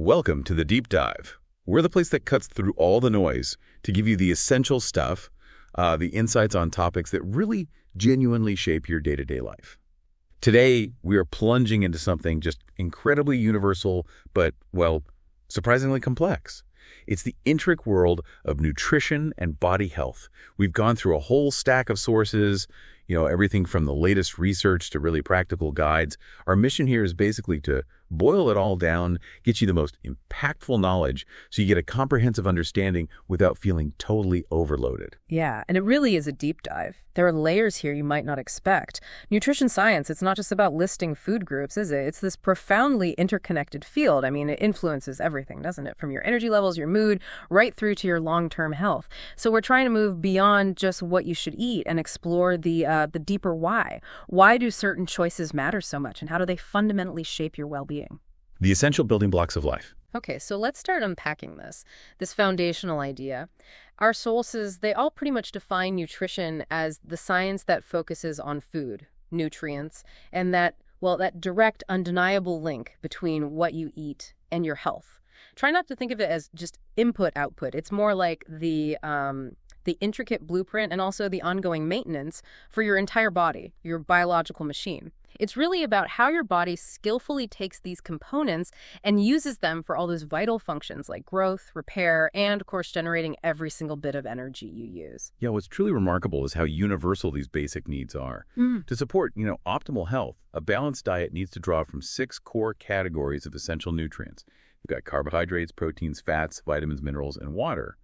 Welcome to the Deep Dive. We're the place that cuts through all the noise to give you the essential stuff, the insights on topics that really genuinely shape your day-to-day life. Today, we are plunging into something just incredibly universal, but, well, surprisingly complex. It's the intricate world of nutrition and body health. We've gone through a whole stack of sources, everything from the latest research to really practical guides. Our mission here is basically to boil it all down, get you the most impactful knowledge so you get a comprehensive understanding without feeling totally overloaded. Yeah, and it really is a deep dive. There are layers here you might not expect. Nutrition science, it's not just about listing food groups, is it? It's this profoundly interconnected field. I mean, it influences everything, doesn't it? From your energy levels, your mood, right through to your long-term health. So we're trying to move beyond just what you should eat and explore the deeper why. Why do certain choices matter so much, and how do they fundamentally shape your well-being? The essential building blocks of life. Okay, so let's start unpacking this foundational idea. Our sources, they all pretty much define nutrition as the science that focuses on food, nutrients, and that direct, undeniable link between what you eat and your health. Try not to think of it as just input-output. It's more like the intricate blueprint and also the ongoing maintenance for your entire body, your biological machine. It's really about how your body skillfully takes these components and uses them for all those vital functions like growth, repair, and, of course, generating every single bit of energy you use. Yeah, what's truly remarkable is how universal these basic needs are. To support, optimal health, a balanced diet needs to draw from 6 core categories of essential nutrients. You've got carbohydrates, proteins, fats, vitamins, minerals, and water.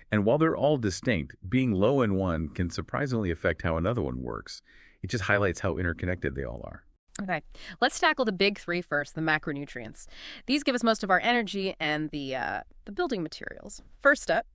And while they're all distinct, being low in one can surprisingly affect how another one works. It just highlights how interconnected they all are. Okay, let's tackle the big 3 first, the macronutrients. These give us most of our energy and the building materials. First up,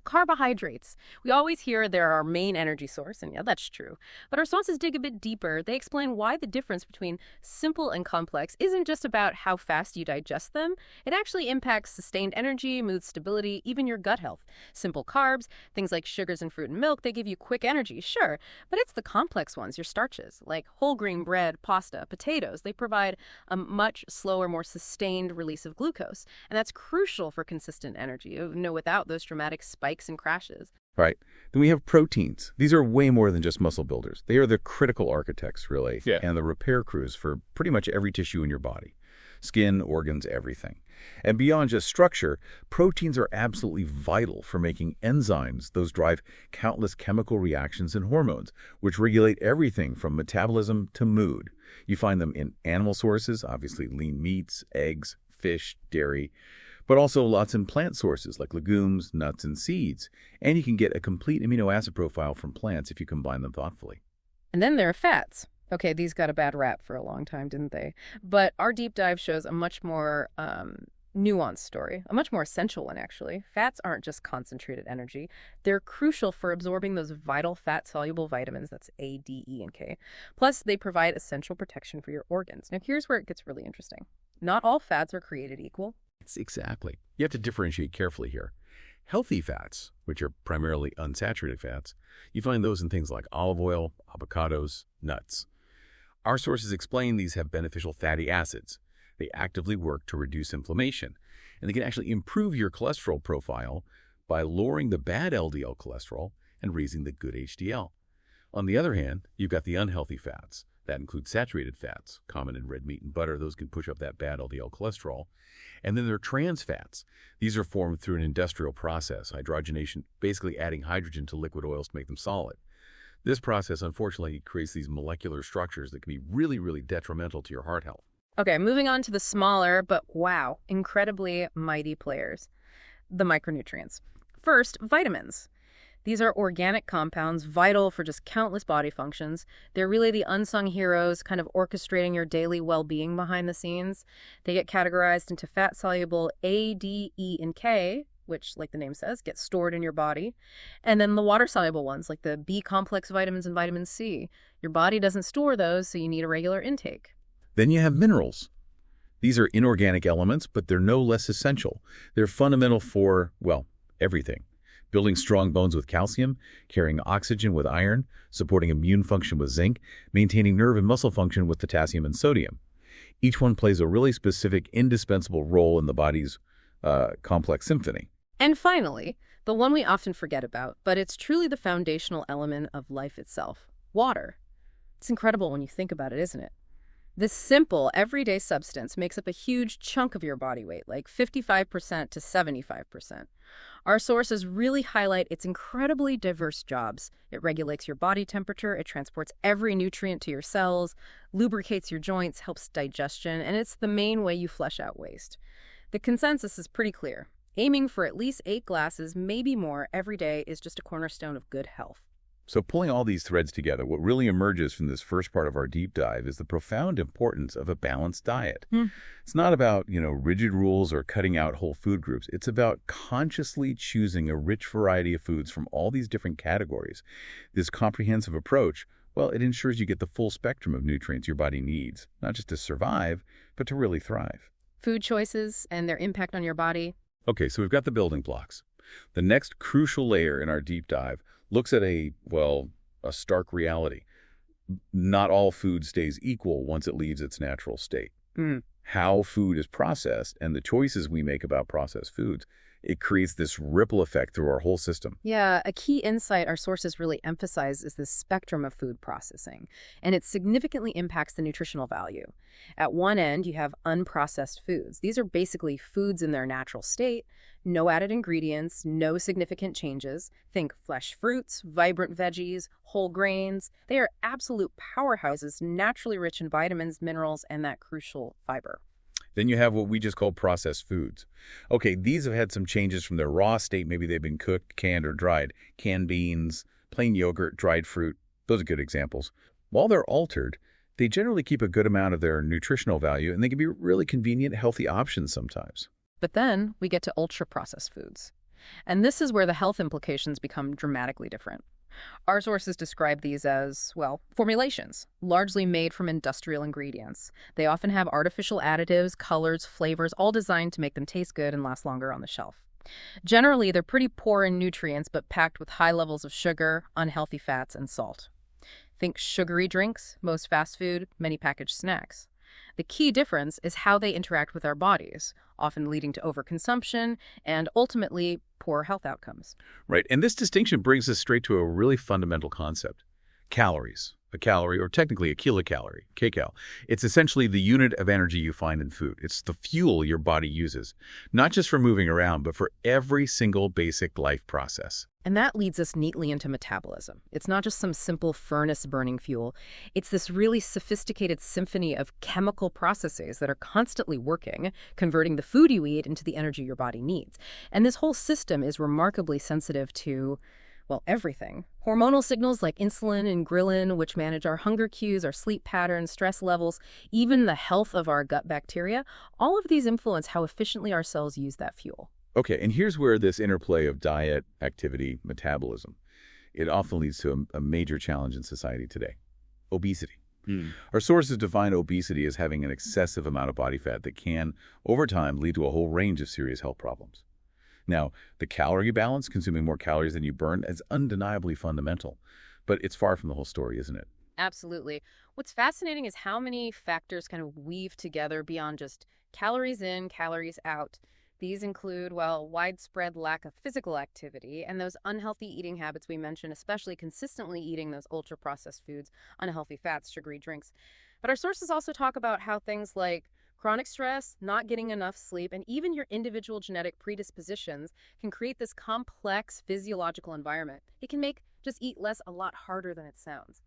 carbohydrates. We always hear they're our main energy source, and yeah, that's true. But our sources dig a bit deeper. They explain why the difference between simple and complex isn't just about how fast you digest them. It actually impacts sustained energy, mood stability, even your gut health. Simple carbs, things like sugars and fruit and milk, they give you quick energy, sure. But it's the complex ones, your starches, like whole grain bread, pasta, potatoes. They provide a much slower, more sustained release of glucose. And that's crucial for consistent energy. Without those dramatic spikes and crashes. Right. Then we have proteins. These are way more than just muscle builders. They are the critical architects, really, and the repair crews for pretty much every tissue in your body. Skin, organs, everything. And beyond just structure, proteins are absolutely vital for making enzymes. Those drive countless chemical reactions and hormones, which regulate everything from metabolism to mood. You find them in animal sources, obviously lean meats, eggs, fish, dairy, but also lots in plant sources like legumes, nuts, and seeds. And you can get a complete amino acid profile from plants if you combine them thoughtfully. And then there are fats. Okay, these got a bad rap for a long time, didn't they? But our deep dive shows a much more nuanced story, a much more essential one, actually. Fats aren't just concentrated energy. They're crucial for absorbing those vital fat-soluble vitamins, that's A, D, E, and K. Plus, they provide essential protection for your organs. Now, here's where it gets really interesting. Not all fats are created equal. Exactly. You have to differentiate carefully here. Healthy fats, which are primarily unsaturated fats, you find those in things like olive oil, avocados, nuts. Our sources explain these have beneficial fatty acids. They actively work to reduce inflammation, and they can actually improve your cholesterol profile by lowering the bad LDL cholesterol and raising the good HDL. On the other hand, you've got the unhealthy fats. That includes saturated fats, common in red meat and butter. Those can push up that bad LDL cholesterol. And then there are trans fats. These are formed through an industrial process, hydrogenation, basically adding hydrogen to liquid oils to make them solid. This process, unfortunately, creates these molecular structures that can be really, really detrimental to your heart health. Okay, moving on to the smaller, but wow, incredibly mighty players, the micronutrients. First, vitamins. These are organic compounds vital for just countless body functions. They're really the unsung heroes, kind of orchestrating your daily well-being behind the scenes. They get categorized into fat-soluble A, D, E, and K, which, like the name says, get stored in your body. And then the water-soluble ones, like the B-complex vitamins and vitamin C. Your body doesn't store those, so you need a regular intake. Then you have minerals. These are inorganic elements, but they're no less essential. They're fundamental for, well, everything. Building strong bones with calcium, carrying oxygen with iron, supporting immune function with zinc, maintaining nerve and muscle function with potassium and sodium. Each one plays a really specific, indispensable role in the body's complex symphony. And finally, the one we often forget about, but it's truly the foundational element of life itself, water. It's incredible when you think about it, isn't it? This simple, everyday substance makes up a huge chunk of your body weight, like 55% to 75%. Our sources really highlight its incredibly diverse jobs. It regulates your body temperature, it transports every nutrient to your cells, lubricates your joints, helps digestion, and it's the main way you flush out waste. The consensus is pretty clear. Aiming for at least 8 glasses, maybe more, every day is just a cornerstone of good health. So pulling all these threads together, what really emerges from this first part of our deep dive is the profound importance of a balanced diet. It's not about, rigid rules or cutting out whole food groups. It's about consciously choosing a rich variety of foods from all these different categories. This comprehensive approach, well, it ensures you get the full spectrum of nutrients your body needs, not just to survive, but to really thrive. Food choices and their impact on your body. Okay, so we've got the building blocks. The next crucial layer in our deep dive looks at a stark reality. Not all food stays equal once it leaves its natural state. How food is processed and the choices we make about processed foods, it creates this ripple effect through our whole system. Yeah, a key insight our sources really emphasize is the spectrum of food processing, and it significantly impacts the nutritional value. At one end, you have unprocessed foods. These are basically foods in their natural state, no added ingredients, no significant changes. Think fresh fruits, vibrant veggies, whole grains. They are absolute powerhouses, naturally rich in vitamins, minerals, and that crucial fiber. Then you have what we just call processed foods. Okay, these have had some changes from their raw state. Maybe they've been cooked, canned, or dried. Canned beans, plain yogurt, dried fruit. Those are good examples. While they're altered, they generally keep a good amount of their nutritional value, and they can be really convenient, healthy options sometimes. But then we get to ultra-processed foods. And this is where the health implications become dramatically different. Our sources describe these as, formulations, largely made from industrial ingredients. They often have artificial additives, colors, flavors, all designed to make them taste good and last longer on the shelf. Generally, they're pretty poor in nutrients, but packed with high levels of sugar, unhealthy fats, and salt. Think sugary drinks, most fast food, many packaged snacks. The key difference is how they interact with our bodies, often leading to overconsumption and ultimately poor health outcomes. Right, and this distinction brings us straight to a really fundamental concept. Calories. A calorie, or technically a kilocalorie, kcal. It's essentially the unit of energy you find in food. It's the fuel your body uses, not just for moving around, but for every single basic life process. And that leads us neatly into metabolism. It's not just some simple furnace-burning fuel. It's this really sophisticated symphony of chemical processes that are constantly working, converting the food you eat into the energy your body needs. And this whole system is remarkably sensitive to, everything. Hormonal signals like insulin and ghrelin, which manage our hunger cues, our sleep patterns, stress levels, even the health of our gut bacteria, all of these influence how efficiently our cells use that fuel. Okay, and here's where this interplay of diet, activity, metabolism, it often leads to a major challenge in society today: obesity. Our sources define obesity as having an excessive amount of body fat that can, over time, lead to a whole range of serious health problems. Now, the calorie balance, consuming more calories than you burn, is undeniably fundamental, but it's far from the whole story, isn't it? Absolutely. What's fascinating is how many factors kind of weave together beyond just calories in, calories out. These include, widespread lack of physical activity and those unhealthy eating habits we mentioned, especially consistently eating those ultra-processed foods, unhealthy fats, sugary drinks. But our sources also talk about how things like chronic stress, not getting enough sleep, and even your individual genetic predispositions can create this complex physiological environment. It can make just eat less a lot harder than it sounds.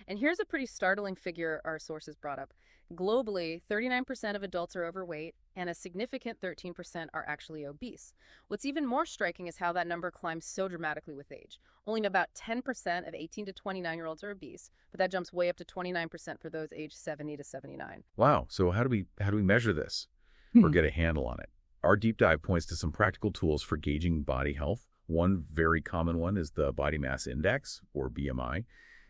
And here's a pretty startling figure our sources brought up. Globally, 39% of adults are overweight, and a significant 13% are actually obese. What's even more striking is how that number climbs so dramatically with age. Only about 10% of 18 to 29-year-olds are obese, but that jumps way up to 29% for those aged 70 to 79. Wow, so how do we measure this or get a handle on it? Our deep dive points to some practical tools for gauging body health. One very common one is the body mass index, or BMI.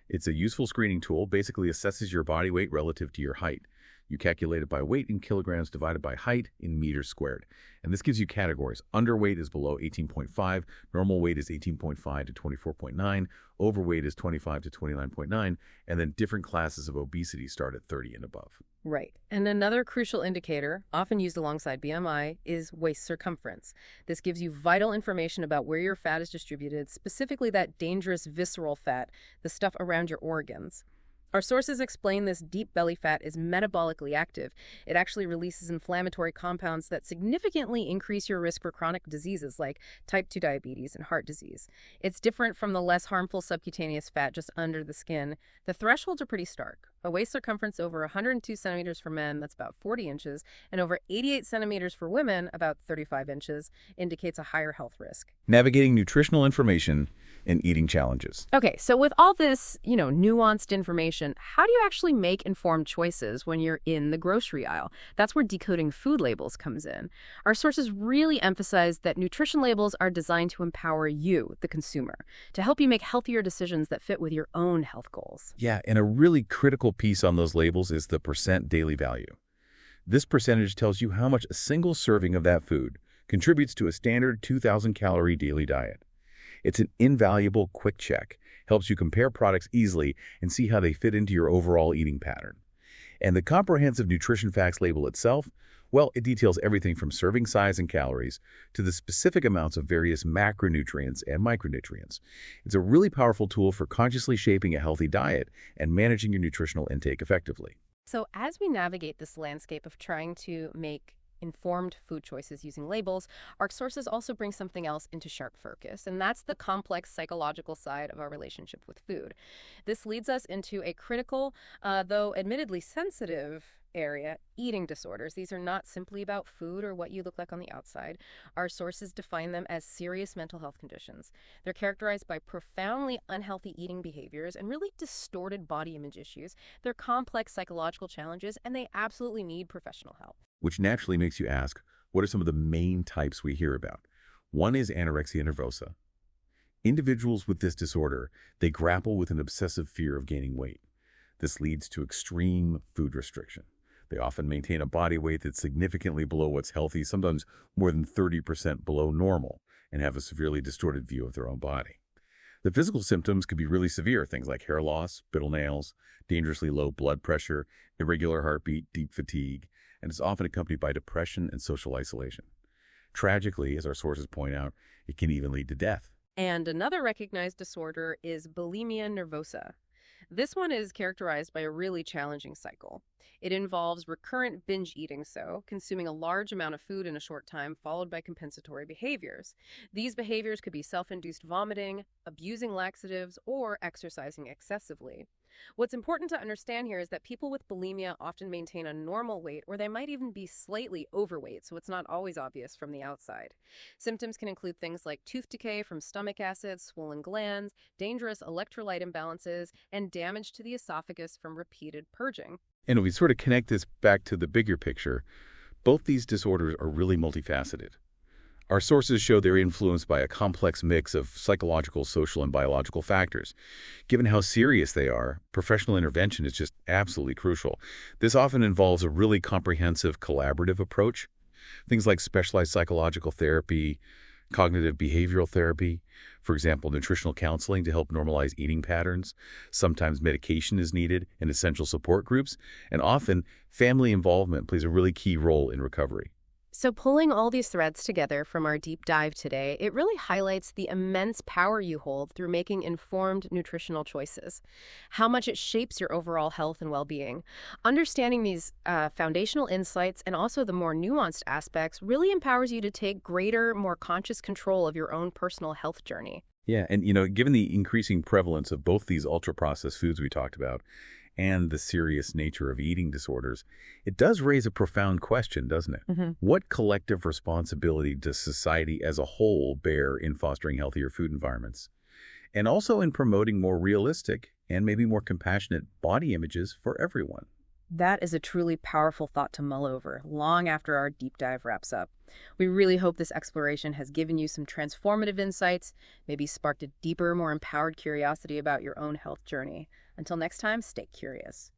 It's a useful screening tool, basically assesses your body weight relative to your height. You calculate it by weight in kilograms divided by height in meters squared. And this gives you categories. Underweight is below 18.5, normal weight is 18.5 to 24.9, overweight is 25 to 29.9, and then different classes of obesity start at 30 and above. Right. And another crucial indicator, often used alongside BMI, is waist circumference. This gives you vital information about where your fat is distributed, specifically that dangerous visceral fat, the stuff around your organs. Our sources explain this deep belly fat is metabolically active. It actually releases inflammatory compounds that significantly increase your risk for chronic diseases like type 2 diabetes and heart disease. It's different from the less harmful subcutaneous fat just under the skin. The thresholds are pretty stark. A waist circumference over 102 centimeters for men, that's about 40 inches, and over 88 centimeters for women, about 35 inches, indicates a higher health risk. Navigating nutritional information and eating challenges. Okay, so with all this, nuanced information, how do you actually make informed choices when you're in the grocery aisle? That's where decoding food labels comes in. Our sources really emphasize that nutrition labels are designed to empower you, the consumer, to help you make healthier decisions that fit with your own health goals. Yeah, and a really critical piece on those labels is the percent daily value. This percentage tells you how much a single serving of that food contributes to a standard 2,000-calorie daily diet. It's an invaluable quick check, helps you compare products easily and see how they fit into your overall eating pattern. And the comprehensive nutrition facts label itself, well, it details everything from serving size and calories to the specific amounts of various macronutrients and micronutrients. It's a really powerful tool for consciously shaping a healthy diet and managing your nutritional intake effectively. So as we navigate this landscape of trying to make informed food choices using labels, our sources also bring something else into sharp focus, and that's the complex psychological side of our relationship with food. This leads us into a critical, though admittedly sensitive area, eating disorders. These are not simply about food or what you look like on the outside. Our sources define them as serious mental health conditions. They're characterized by profoundly unhealthy eating behaviors and really distorted body image issues. They're complex psychological challenges, and they absolutely need professional help. Which naturally makes you ask, what are some of the main types we hear about? One is anorexia nervosa. Individuals with this disorder, they grapple with an obsessive fear of gaining weight. This leads to extreme food restriction. They often maintain a body weight that's significantly below what's healthy, sometimes more than 30% below normal, and have a severely distorted view of their own body. The physical symptoms could be really severe, things like hair loss, brittle nails, dangerously low blood pressure, irregular heartbeat, deep fatigue, and it's often accompanied by depression and social isolation. Tragically, as our sources point out, it can even lead to death. And another recognized disorder is bulimia nervosa. This one is characterized by a really challenging cycle. It involves recurrent binge eating, consuming a large amount of food in a short time, followed by compensatory behaviors. These behaviors could be self-induced vomiting, abusing laxatives, or exercising excessively. What's important to understand here is that people with bulimia often maintain a normal weight, or they might even be slightly overweight, so it's not always obvious from the outside. Symptoms can include things like tooth decay from stomach acid, swollen glands, dangerous electrolyte imbalances, and damage to the esophagus from repeated purging. And if we sort of connect this back to the bigger picture, both these disorders are really multifaceted. Our sources show they're influenced by a complex mix of psychological, social, and biological factors. Given how serious they are, professional intervention is just absolutely crucial. This often involves a really comprehensive, collaborative approach. Things like specialized psychological therapy, cognitive behavioral therapy, for example, nutritional counseling to help normalize eating patterns. Sometimes medication is needed and essential support groups, and often family involvement plays a really key role in recovery. So pulling all these threads together from our deep dive today, it really highlights the immense power you hold through making informed nutritional choices, how much it shapes your overall health and well-being. Understanding these foundational insights and also the more nuanced aspects really empowers you to take greater, more conscious control of your own personal health journey. Yeah, and given the increasing prevalence of both these ultra-processed foods we talked about, and the serious nature of eating disorders, it does raise a profound question, doesn't it? Mm-hmm. What collective responsibility does society as a whole bear in fostering healthier food environments? And also in promoting more realistic and maybe more compassionate body images for everyone? That is a truly powerful thought to mull over long after our deep dive wraps up. We really hope this exploration has given you some transformative insights, maybe sparked a deeper, more empowered curiosity about your own health journey. Until next time, stay curious.